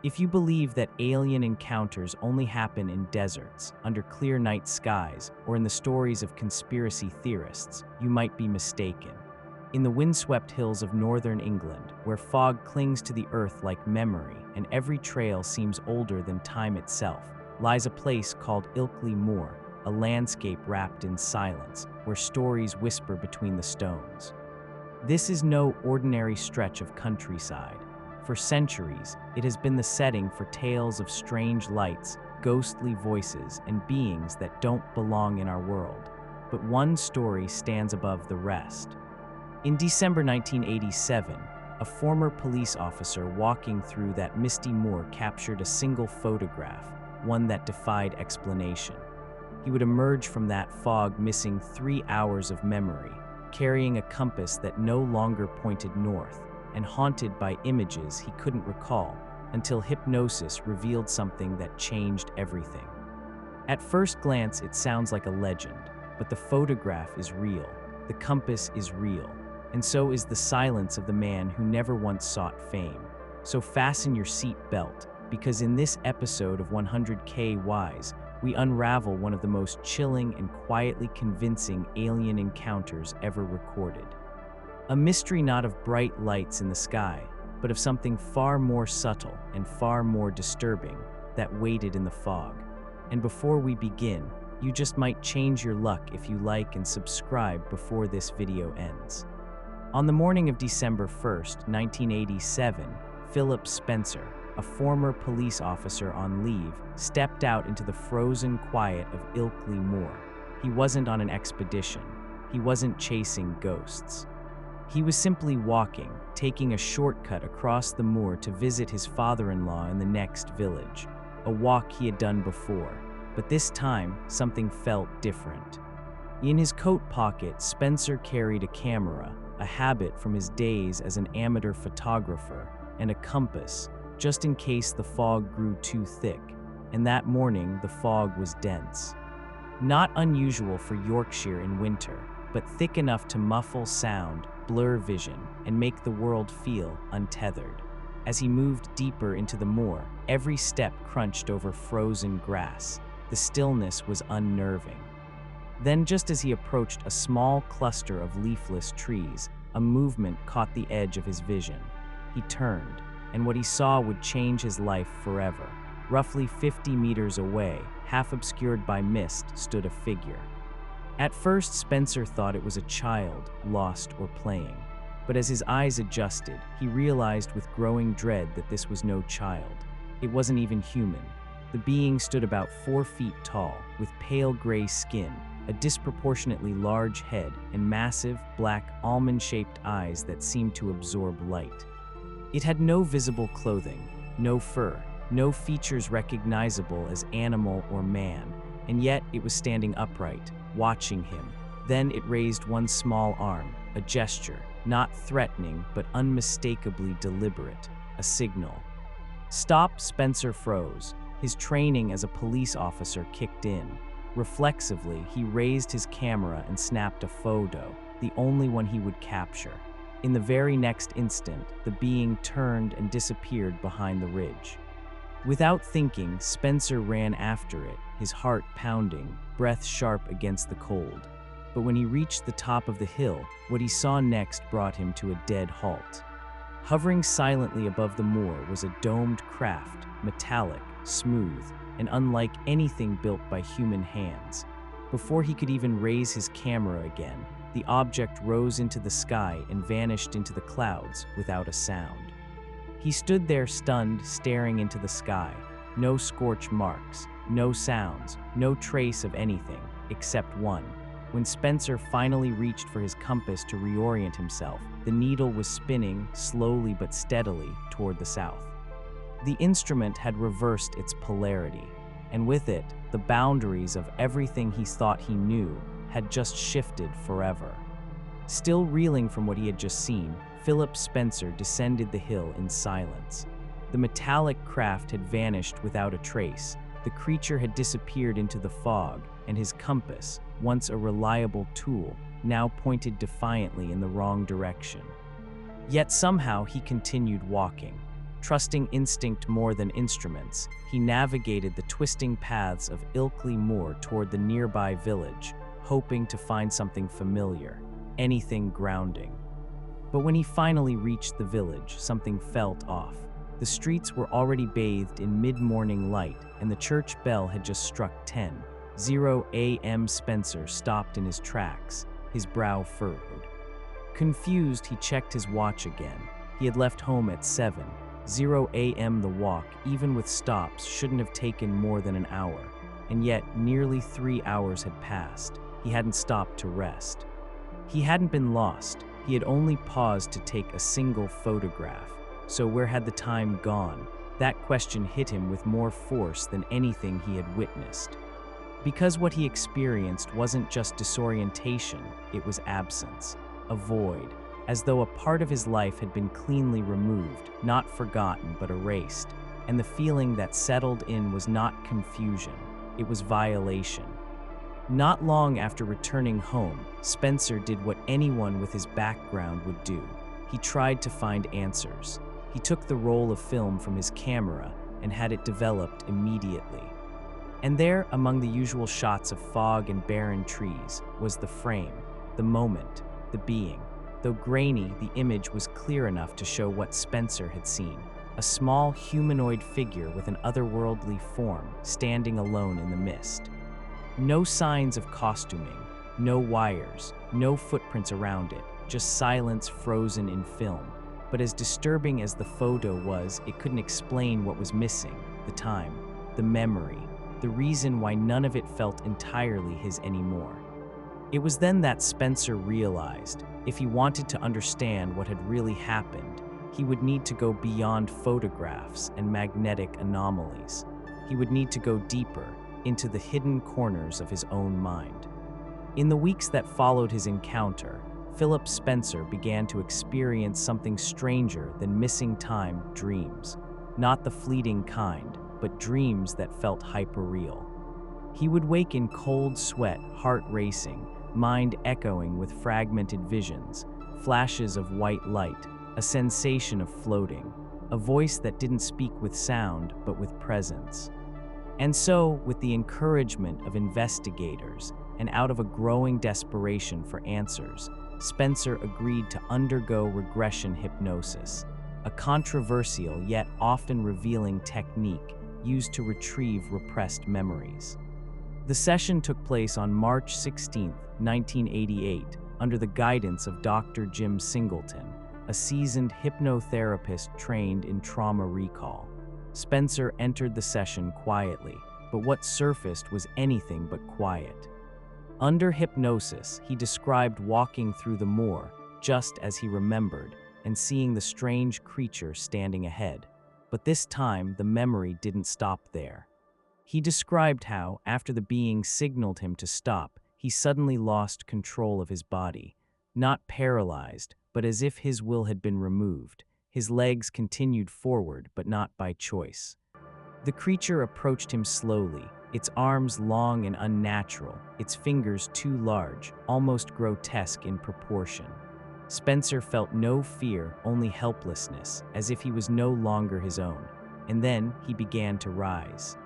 If you believe that alien encounters only happen in deserts, under clear night skies, or in the stories of conspiracy theorists, you might be mistaken. In the windswept hills of northern England, where fog clings to the earth like memory and every trail seems older than time itself, lies a place called Ilkley Moor, a landscape wrapped in silence, where stories whisper between the stones. This is no ordinary stretch of countryside. For centuries, it has been the setting for tales of strange lights, ghostly voices, and beings that don't belong in our world. But one story stands above the rest. In December 1987, a former police officer walking through that misty moor captured a single photograph, one that defied explanation. He would emerge from that fog missing 3 hours of memory, carrying a compass that no longer pointed north, and haunted by images he couldn't recall, until hypnosis revealed something that changed everything. At first glance, it sounds like a legend, but the photograph is real, the compass is real, and so is the silence of the man who never once sought fame. So fasten your seat belt, because in this episode of 100K Wise, we unravel one of the most chilling and quietly convincing alien encounters ever recorded. A mystery not of bright lights in the sky, but of something far more subtle and far more disturbing that waited in the fog. And before we begin, you just might change your luck if you like and subscribe before this video ends. On the morning of December 1st, 1987, Philip Spencer, a former police officer on leave, stepped out into the frozen quiet of Ilkley Moor. He wasn't on an expedition. He wasn't chasing ghosts. He was simply walking, taking a shortcut across the moor to visit his father-in-law in the next village, a walk he had done before, but this time something felt different. In his coat pocket, Spencer carried a camera, a habit from his days as an amateur photographer, and a compass, just in case the fog grew too thick, and that morning the fog was dense. Not unusual for Yorkshire in winter, but thick enough to muffle sound, blur vision, and make the world feel untethered. As he moved deeper into the moor, every step crunched over frozen grass. The stillness was unnerving. Then, just as he approached a small cluster of leafless trees, a movement caught the edge of his vision. He turned, and what he saw would change his life forever. Roughly 50 meters away, half obscured by mist, stood a figure. At first, Spencer thought it was a child, lost or playing. But as his eyes adjusted, he realized with growing dread that this was no child. It wasn't even human. The being stood about 4 feet tall, with pale gray skin, a disproportionately large head, and massive, black, almond-shaped eyes that seemed to absorb light. It had no visible clothing, no fur, no features recognizable as animal or man, and yet it was standing upright, watching him. Then it raised one small arm, a gesture, not threatening but unmistakably deliberate, a signal. "Stop!" Spencer froze. His training as a police officer kicked in. Reflexively, he raised his camera and snapped a photo, the only one he would capture. In the very next instant, the being turned and disappeared behind the ridge. Without thinking, Spencer ran after it, his heart pounding, breath sharp against the cold. But when he reached the top of the hill, what he saw next brought him to a dead halt. Hovering silently above the moor was a domed craft, metallic, smooth, and unlike anything built by human hands. Before he could even raise his camera again, the object rose into the sky and vanished into the clouds without a sound. He stood there stunned, staring into the sky. No scorch marks, no sounds, no trace of anything, except one. When Spencer finally reached for his compass to reorient himself, the needle was spinning slowly but steadily toward the south. The instrument had reversed its polarity, and with it, the boundaries of everything he thought he knew had just shifted forever. Still reeling from what he had just seen, Philip Spencer descended the hill in silence. The metallic craft had vanished without a trace. The creature had disappeared into the fog, and his compass, once a reliable tool, now pointed defiantly in the wrong direction. Yet somehow he continued walking. Trusting instinct more than instruments, he navigated the twisting paths of Ilkley Moor toward the nearby village, hoping to find something familiar, anything grounding. But when he finally reached the village, something felt off. The streets were already bathed in mid-morning light, and the church bell had just struck 10:00 a.m. Spencer stopped in his tracks, his brow furrowed. Confused, he checked his watch again. He had left home at 7:00 a.m. The walk, even with stops, shouldn't have taken more than an hour. And yet, nearly 3 hours had passed. He hadn't stopped to rest. He hadn't been lost. He had only paused to take a single photograph. So where had the time gone? That question hit him with more force than anything he had witnessed. Because what he experienced wasn't just disorientation, it was absence, a void, as though a part of his life had been cleanly removed, not forgotten but erased. And the feeling that settled in was not confusion, it was violation. Not long after returning home, Spencer did what anyone with his background would do. He tried to find answers. He took the roll of film from his camera and had it developed immediately. And there, among the usual shots of fog and barren trees, was the frame, the moment, the being. Though grainy, the image was clear enough to show what Spencer had seen. A small humanoid figure with an otherworldly form, standing alone in the mist. No signs of costuming, no wires, no footprints around it, just silence frozen in film. But as disturbing as the photo was, it couldn't explain what was missing: the time, the memory, the reason why none of it felt entirely his anymore. It was then that Spencer realized, if he wanted to understand what had really happened, he would need to go beyond photographs and magnetic anomalies. He would need to go deeper, into the hidden corners of his own mind. In the weeks that followed his encounter, Philip Spencer began to experience something stranger than missing time dreams. Not the fleeting kind, but dreams that felt hyperreal. He would wake in cold sweat, heart racing, mind echoing with fragmented visions, flashes of white light, a sensation of floating, a voice that didn't speak with sound but with presence. And so, with the encouragement of investigators and out of a growing desperation for answers, Spencer agreed to undergo regression hypnosis, a controversial yet often revealing technique used to retrieve repressed memories. The session took place on March 16, 1988, under the guidance of Dr. Jim Singleton, a seasoned hypnotherapist trained in trauma recall. Spencer entered the session quietly, but what surfaced was anything but quiet. Under hypnosis, he described walking through the moor, just as he remembered, and seeing the strange creature standing ahead. But this time, the memory didn't stop there. He described how, after the being signaled him to stop, he suddenly lost control of his body. Not paralyzed, but as if his will had been removed. His legs continued forward, but not by choice. The creature approached him slowly, its arms long and unnatural, its fingers too large, almost grotesque in proportion. Spencer felt no fear, only helplessness, as if he was no longer his own. And then he began to rise.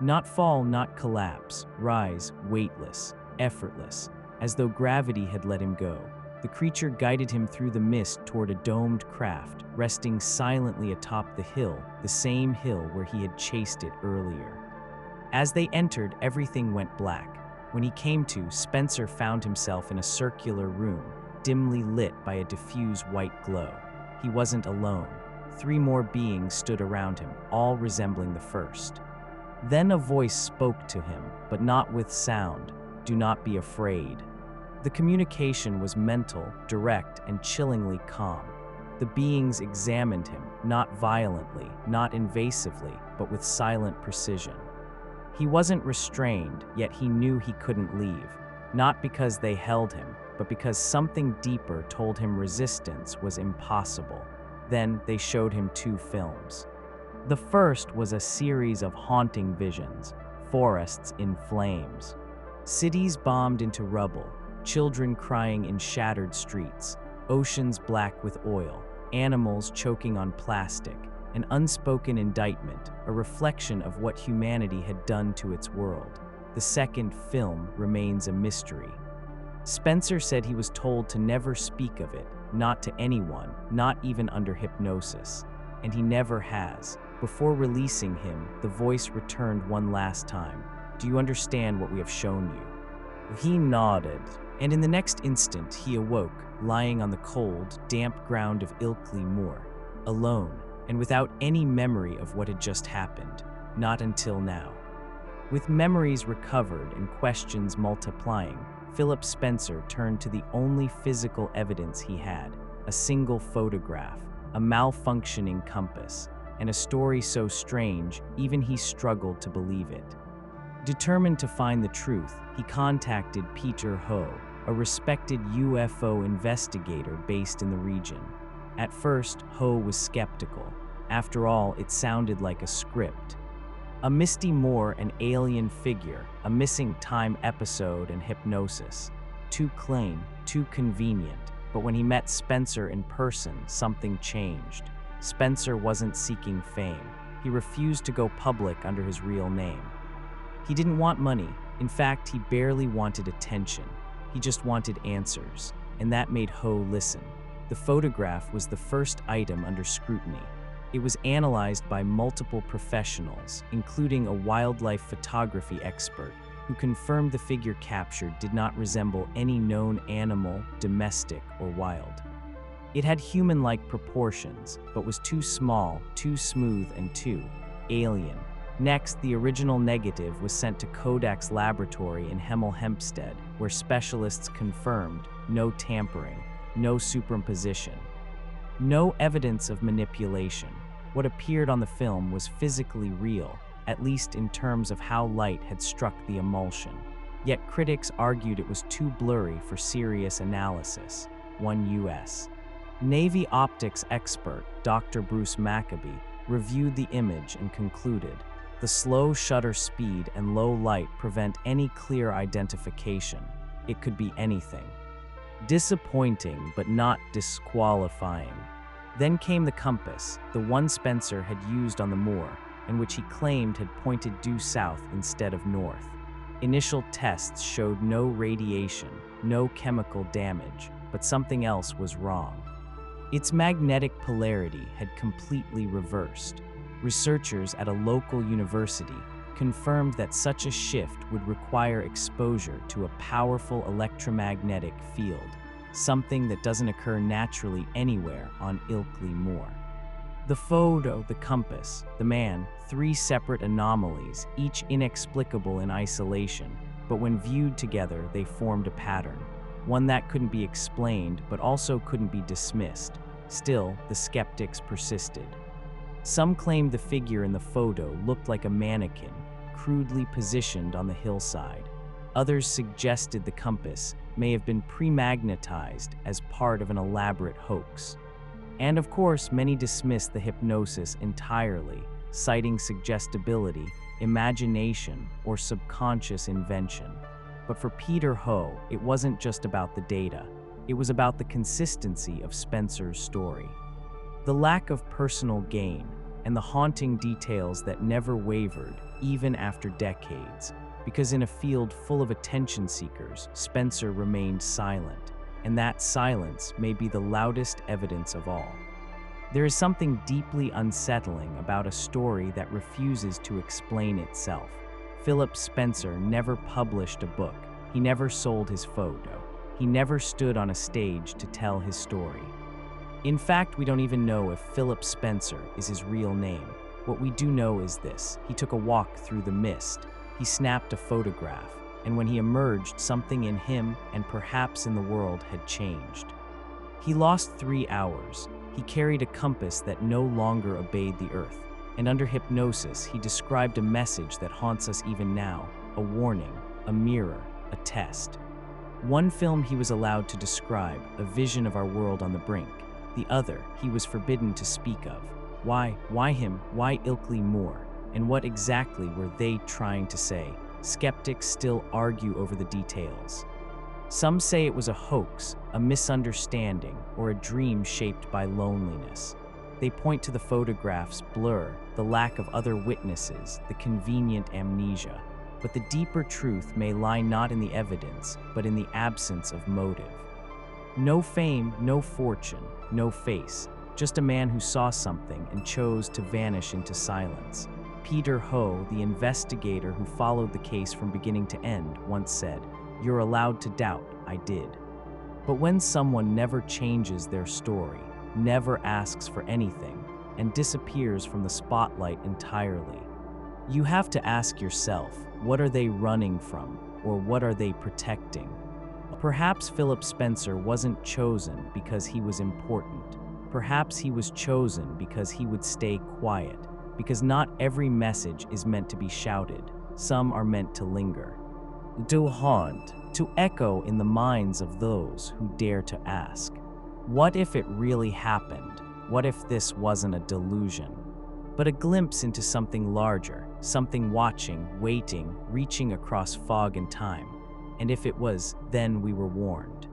Not fall, not collapse, rise, weightless, effortless, as though gravity had let him go. The creature guided him through the mist toward a domed craft, resting silently atop the hill, the same hill where he had chased it earlier. As they entered, everything went black. When he came to, Spencer found himself in a circular room, dimly lit by a diffuse white glow. He wasn't alone. 3 more beings stood around him, all resembling the first. Then a voice spoke to him, but not with sound. "Do not be afraid." The communication was mental, direct, and chillingly calm. The beings examined him, not violently, not invasively, but with silent precision. He wasn't restrained, yet he knew he couldn't leave, not because they held him, but because something deeper told him resistance was impossible. Then they showed him 2 films. The first was a series of haunting visions, forests in flames, cities bombed into rubble, children crying in shattered streets, oceans black with oil, animals choking on plastic, an unspoken indictment, a reflection of what humanity had done to its world. The second film remains a mystery. Spencer said he was told to never speak of it, not to anyone, not even under hypnosis. And he never has. Before releasing him, the voice returned one last time. "Do you understand what we have shown you?" He nodded, and in the next instant he awoke, lying on the cold, damp ground of Ilkley Moor, alone, and without any memory of what had just happened, not until now. With memories recovered and questions multiplying, Philip Spencer turned to the only physical evidence he had, a single photograph, a malfunctioning compass, and a story so strange, even he struggled to believe it. Determined to find the truth, he contacted Peter Ho, a respected UFO investigator based in the region. At first, Ho was skeptical. After all, it sounded like a script. A misty Moor, an alien figure, a missing time episode, and hypnosis. Too clean, too convenient. But when he met Spencer in person, something changed. Spencer wasn't seeking fame. He refused to go public under his real name. He didn't want money. In fact, he barely wanted attention. He just wanted answers, and that made Ho listen. The photograph was the first item under scrutiny. It was analyzed by multiple professionals, including a wildlife photography expert, who confirmed the figure captured did not resemble any known animal, domestic or wild. It had human-like proportions, but was too small, too smooth, and too alien. Next, the original negative was sent to Kodak's laboratory in Hemel Hempstead, where specialists confirmed no tampering, no superimposition, no evidence of manipulation. What appeared on the film was physically real, at least in terms of how light had struck the emulsion. Yet critics argued it was too blurry for serious analysis. One U.S. Navy optics expert, Dr. Bruce Maccabee, reviewed the image and concluded, the slow shutter speed and low light prevent any clear identification. It could be anything. Disappointing, but not disqualifying. Then came the compass, the one Spencer had used on the moor, and which he claimed had pointed due south instead of north. Initial tests showed no radiation, no chemical damage, but something else was wrong. Its magnetic polarity had completely reversed. Researchers at a local university confirmed that such a shift would require exposure to a powerful electromagnetic field, something that doesn't occur naturally anywhere on Ilkley Moor. The photo, the compass, the man, three separate anomalies, each inexplicable in isolation, but when viewed together they formed a pattern, one that couldn't be explained but also couldn't be dismissed. Still, the skeptics persisted. Some claimed the figure in the photo looked like a mannequin, crudely positioned on the hillside. Others suggested the compass may have been pre-magnetized as part of an elaborate hoax. And of course, many dismissed the hypnosis entirely, citing suggestibility, imagination, or subconscious invention. But for Peter Ho, it wasn't just about the data. It was about the consistency of Spencer's story. The lack of personal gain, and the haunting details that never wavered, even after decades. Because in a field full of attention seekers, Spencer remained silent, and that silence may be the loudest evidence of all. There is something deeply unsettling about a story that refuses to explain itself. Philip Spencer never published a book. He never sold his photo. He never stood on a stage to tell his story. In fact, we don't even know if Philip Spencer is his real name. What we do know is this: he took a walk through the mist. He snapped a photograph, and when he emerged, something in him and perhaps in the world had changed. He lost 3 hours. He carried a compass that no longer obeyed the earth, and under hypnosis, he described a message that haunts us even now: a warning, a mirror, a test. One film he was allowed to describe, a vision of our world on the brink. The other, he was forbidden to speak of. Why? Why him? Why Ilkley Moor? And what exactly were they trying to say? Skeptics still argue over the details. Some say it was a hoax, a misunderstanding, or a dream shaped by loneliness. They point to the photograph's blur, the lack of other witnesses, the convenient amnesia. But the deeper truth may lie not in the evidence, but in the absence of motive. No fame, no fortune, no face, just a man who saw something and chose to vanish into silence. Peter Ho, the investigator who followed the case from beginning to end, once said, "You're allowed to doubt, I did." But when someone never changes their story, never asks for anything, and disappears from the spotlight entirely, you have to ask yourself, what are they running from, or what are they protecting? Perhaps Philip Spencer wasn't chosen because he was important. Perhaps he was chosen because he would stay quiet, because not every message is meant to be shouted. Some are meant to linger, to haunt, to echo in the minds of those who dare to ask. What if it really happened? What if this wasn't a delusion, but a glimpse into something larger, something watching, waiting, reaching across fog and time? And if it was, then we were warned.